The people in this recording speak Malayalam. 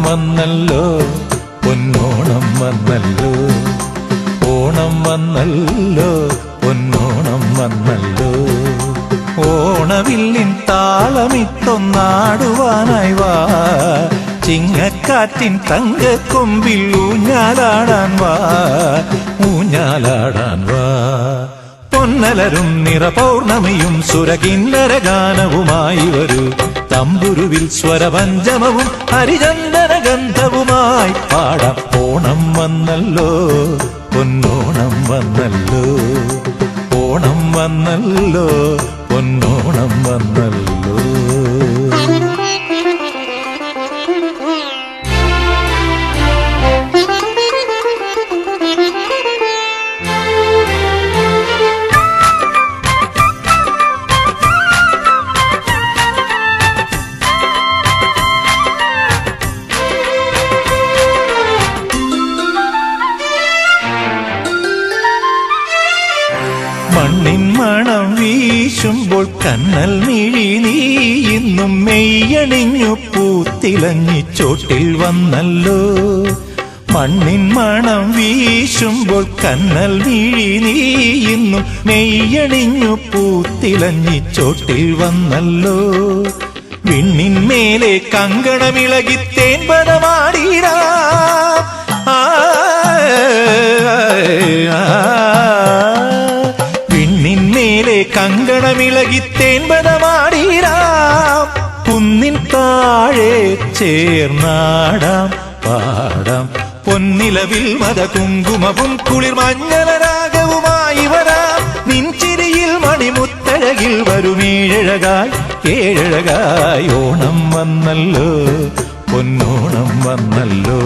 വന്നല്ലോ, പൊന്നോണം വന്നല്ലോ, ഓണം വന്നല്ലോ, പൊന്നോണം വന്നല്ലോ. ഓണവില്ലിൻ താളമിട്ടൊന്നാടുവാനായി വാ, ചിങ്ങക്കാറ്റിൻ തങ്കക്കൊമ്പിൽ ഊഞ്ഞാലാടാൻ വാ, ഊഞ്ഞാലാടാൻ വാ. പൊന്നലരും നിറപൗർണമിയും സുരകിന്നര ഗാനവുമായി വരൂ, തമ്പുരുവിൽ സ്വരപഞ്ചമവും ഹരിചന്ദന ഗന്ധവുമായി പാടാം. ഓണം വന്നല്ലോ, പൊന്നോണം വന്നല്ലോ, ഓണം വന്നല്ലോ, പൊന്നോണം വന്നല്ലോ. മണ്ണിൻ മണം വീശുമ്പോൾ കണ്ണൽ മിഴി നീ ഇന്നും മെയ്യണിഞ്ഞു പൂത്തിലഞ്ഞി ചോട്ടിൽ വന്നല്ലോ. മണ്ണിൻ മണം വീശുമ്പോൾ കണ്ണൽ മിഴി നീ ഇന്നും മെയ്യണിഞ്ഞു പൂത്തിലഞ്ഞി ചോട്ടിൽ വന്നല്ലോ. വിണ്ണിന്മേലെ കങ്കണമിളകി തേൻപദമാടിടാ, വിണ്ണിന്മേലെ കങ്കണമിളകി തേൻപദമാടിടാം. കുന്നിൻ താഴെ ചേർന്നാടാം പാടാം, പൊന്നിലവിൽ മത കുങ്കുമവും കുളിർ മഞ്ഞളരാഗവുമായി വരാം. നിൻചിരിയിൽ മണിമുത്തഴകിൽ വരുമേഴഴകായി ഏഴഴകായി. ഓണം വന്നല്ലോ, പൊന്നോണം വന്നല്ലോ.